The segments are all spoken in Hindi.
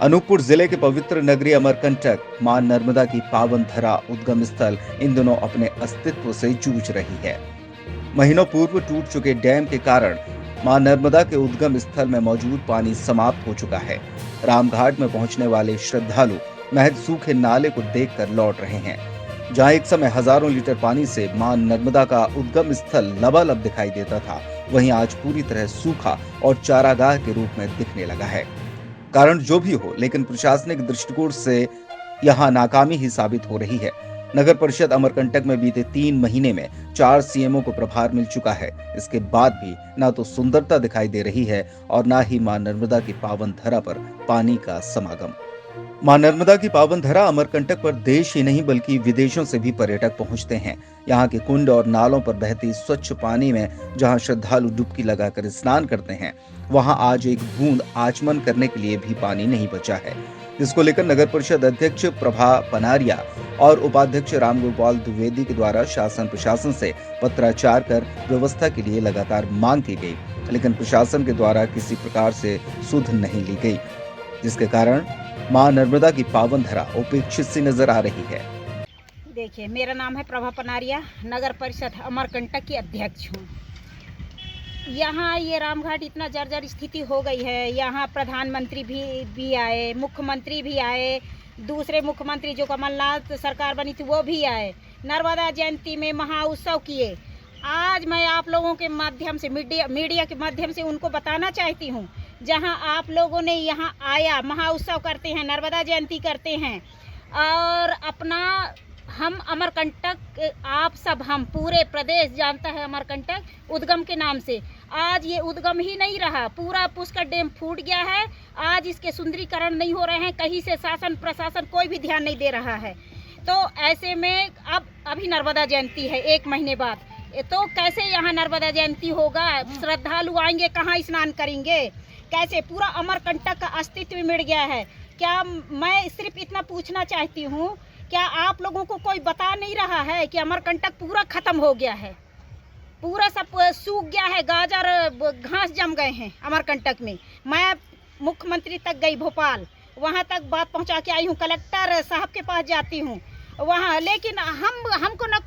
अनूपपुर जिले के पवित्र नगरी अमरकंटक मां नर्मदा की पावन धरा उद्गम स्थल इन दिनों अपने अस्तित्व से जूझ रही है। महीनों पूर्व टूट चुके डैम के कारण मां नर्मदा के उद्गम स्थल में मौजूद पानी समाप्त हो चुका है। रामघाट में पहुंचने वाले श्रद्धालु महज सूखे नाले को देखकर लौट रहे हैं। जहां एक समय हजारों लीटर पानी से मां नर्मदा का उद्गम स्थल लबालब दिखाई देता था, वहीं आज पूरी तरह सूखा और चारागाह के रूप में दिखने लगा है। कारण जो भी हो, लेकिन प्रशासनिक दृष्टिकोण से यहां नाकामी ही साबित हो रही है। नगर परिषद अमरकंटक में बीते 3 महीने में 4 सीएमओ को प्रभार मिल चुका है। इसके बाद भी ना तो सुंदरता दिखाई दे रही है और ना ही मां नर्मदा की पावन धरा पर पानी का समागम। मां नर्मदा की पावन धरा अमरकंटक पर देश ही नहीं बल्कि विदेशों से भी पर्यटक पहुंचते हैं। यहाँ के कुंड और नालों पर बहती स्वच्छ पानी में जहां श्रद्धालु डुबकी लगाकर स्नान करते हैं, वहां आज एक बूंद आचमन करने के लिए भी पानी नहीं बचा है, जिसको लेकर नगर परिषद अध्यक्ष प्रभा पनारिया और उपाध्यक्ष रामगोपाल द्विवेदी के द्वारा शासन प्रशासन से पत्राचार कर व्यवस्था के लिए लगातार मांग की गई, लेकिन प्रशासन के द्वारा किसी प्रकार से सुध नहीं ली गई, जिसके कारण मां नर्मदा की पावन धरा उपेक्षित सी नजर आ रही है। देखिए, मेरा नाम है प्रभा पनारिया, नगर परिषद अमरकंटक की अध्यक्ष हूँ। यहाँ ये रामघाट इतना जर्जर स्थिति हो गई है। यहाँ प्रधानमंत्री भी आए, मुख्यमंत्री भी आए, दूसरे मुख्यमंत्री जो कमलनाथ सरकार बनी थी वो भी आए, नर्मदा जयंती में महाउत्सव किए। आज मैं आप लोगों के माध्यम से मीडिया के माध्यम से उनको बताना चाहती हूँ, जहाँ आप लोगों ने यहाँ आया, महाउत्सव करते हैं, नर्मदा जयंती करते हैं और अपना हम अमरकंटक, आप सब, हम पूरे प्रदेश जानता है अमरकंटक उद्गम के नाम से। आज ये उद्गम ही नहीं रहा, पूरा पुष्कर डैम फूट गया है। आज इसके सुंदरीकरण नहीं हो रहे हैं, कहीं से शासन प्रशासन कोई भी ध्यान नहीं दे रहा है। तो ऐसे में अब अभी नर्मदा जयंती है 1 महीने बाद, तो कैसे यहाँ नर्मदा जयंती होगा? श्रद्धालु आएंगे, कहाँ स्नान करेंगे, कैसे? पूरा अमरकंटक का अस्तित्व मिट गया है। क्या मैं सिर्फ इतना पूछना चाहती हूँ, क्या आप लोगों को कोई बता नहीं रहा है कि अमरकंटक पूरा खत्म हो गया है, पूरा सब सूख गया है, गाजर घास जम गए हैं अमरकंटक में। मैं मुख्यमंत्री तक गई भोपाल, वहाँ तक बात पहुँचा के आई हूँ, कलेक्टर साहब के पास जाती हूँ वहाँ, लेकिन हमको न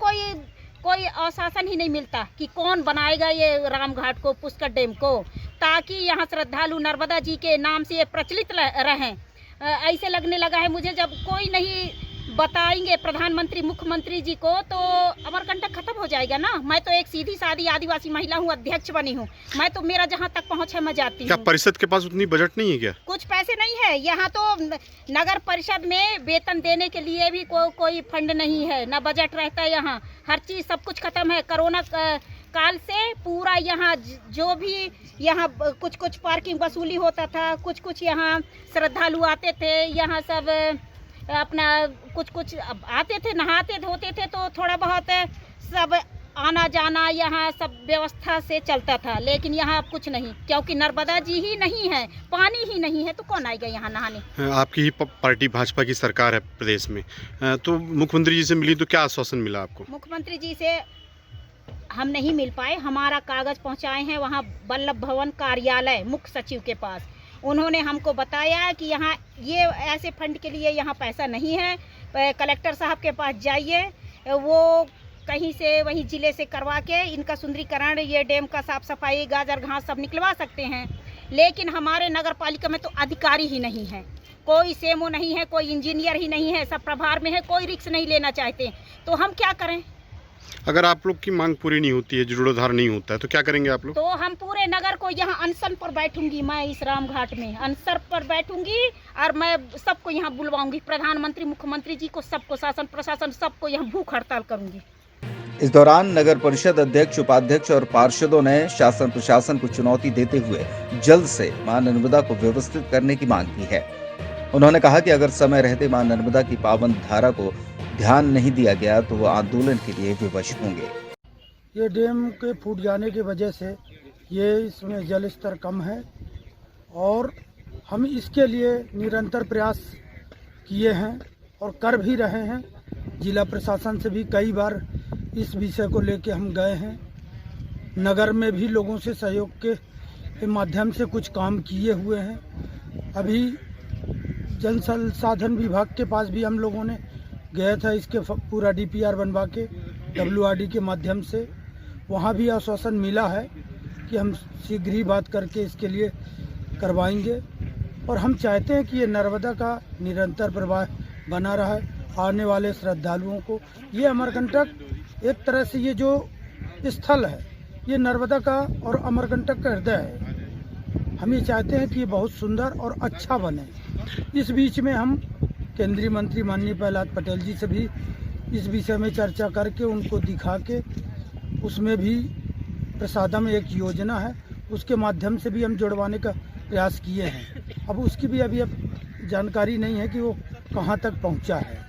कोई आश्वासन ही नहीं मिलता कि कौन बनाएगा ये रामघाट को, पुष्कर डैम को, ताकि यहाँ श्रद्धालु नर्मदा जी के नाम से ये प्रचलित रहें। ऐसे लगने लगा है मुझे, जब कोई नहीं बताएंगे प्रधानमंत्री मुख्यमंत्री जी को, तो अमरकंटक खत्म हो जाएगा ना। मैं तो एक सीधी सादी आदिवासी महिला हूँ, अध्यक्ष बनी हूँ, मैं तो मेरा जहाँ तक पहुँच है मैं जाती हूँ। क्या परिषद के पास उतनी बजट नहीं है क्या? कुछ पैसे नहीं है यहाँ तो। नगर परिषद में वेतन देने के लिए भी कोई फंड नहीं है, ना बजट रहता है यहाँ। हर चीज सब कुछ खत्म है। कोरोना काल से पूरा यहाँ जो भी यहाँ कुछ पार्किंग वसूली होता था, कुछ यहाँ श्रद्धालु आते थे, यहाँ सब अपना कुछ आते थे, नहाते धोते थे, तो थोड़ा बहुत सब आना जाना यहाँ सब व्यवस्था से चलता था। लेकिन यहाँ अब कुछ नहीं, क्योंकि नर्मदा जी ही नहीं है, पानी ही नहीं है, तो कौन आएगा यहाँ नहाने? आपकी ही पार्टी भाजपा की सरकार है प्रदेश में, तो मुख्यमंत्री जी से मिली तो क्या आश्वासन मिला आपको? मुख्यमंत्री जी से हम नहीं मिल पाए। हमारा कागज पहुँचाए हैं वहाँ वल्लभ भवन कार्यालय मुख्य सचिव के पास। उन्होंने हमको बताया कि यहाँ ये ऐसे फंड के लिए यहाँ पैसा नहीं है, कलेक्टर साहब के पास जाइए, वो कहीं से वही जिले से करवा के इनका सुंदरीकरण, ये डैम का साफ सफाई, गाजर घास सब निकलवा सकते हैं। लेकिन हमारे नगर पालिका में तो अधिकारी ही नहीं है, कोई सीएमओ नहीं है, कोई इंजीनियर ही नहीं है, सब प्रभार में है, कोई रिस्क नहीं लेना चाहते, तो हम क्या करें? अगर आप लोग की मांग पूरी नहीं होती है, जीर्णोद्धार नहीं होता है, तो क्या करेंगे आप लोग? तो हम पूरे नगर को यहाँ अनशन पर बैठूंगी, मैं इस रामघाट में अनशन पर बैठूंगी और मैं सबको यहाँ बुलवाऊंगी, प्रधानमंत्री मुख्यमंत्री जी को, सबको, शासन प्रशासन सबको यहाँ भूख हड़ताल करूंगी। इस दौरान नगर परिषद अध्यक्ष, उपाध्यक्ष और पार्षदों ने शासन प्रशासन को चुनौती देते हुए जल्द से मां नर्मदा को व्यवस्थित करने की मांग की है। उन्होंने कहा कि अगर समय रहते मां नर्मदा की पावन धारा को ध्यान नहीं दिया गया तो वो आंदोलन के लिए विवश होंगे। ये डैम के फूट जाने की वजह से ये इसमें जल स्तर कम है और हम इसके लिए निरंतर प्रयास किए हैं और कर भी रहे हैं। जिला प्रशासन से भी कई बार इस विषय को लेके हम गए हैं। नगर में भी लोगों से सहयोग के माध्यम से कुछ काम किए हुए हैं। अभी जल संसाधन विभाग के पास भी हम लोगों ने गए थे इसके पूरा DPR बनवा के WRD के माध्यम से। वहाँ भी आश्वासन मिला है कि हम शीघ्र ही बात करके इसके लिए करवाएंगे और हम चाहते हैं कि ये नर्मदा का निरंतर प्रवाह बना रहा है। आने वाले श्रद्धालुओं को ये अमरकंटक एक तरह से ये जो स्थल है ये नर्मदा का और अमरकंटक का हृदय है। हम ये चाहते हैं कि ये बहुत सुंदर और अच्छा बने। इस बीच में हम केंद्रीय मंत्री माननीय प्रहलाद पटेल जी से भी इस विषय में चर्चा करके उनको दिखा के उसमें भी प्रसादम एक योजना है उसके माध्यम से भी हम जुड़वाने का प्रयास किए हैं। अब उसकी भी अभी जानकारी नहीं है कि वो कहाँ तक पहुँचा है।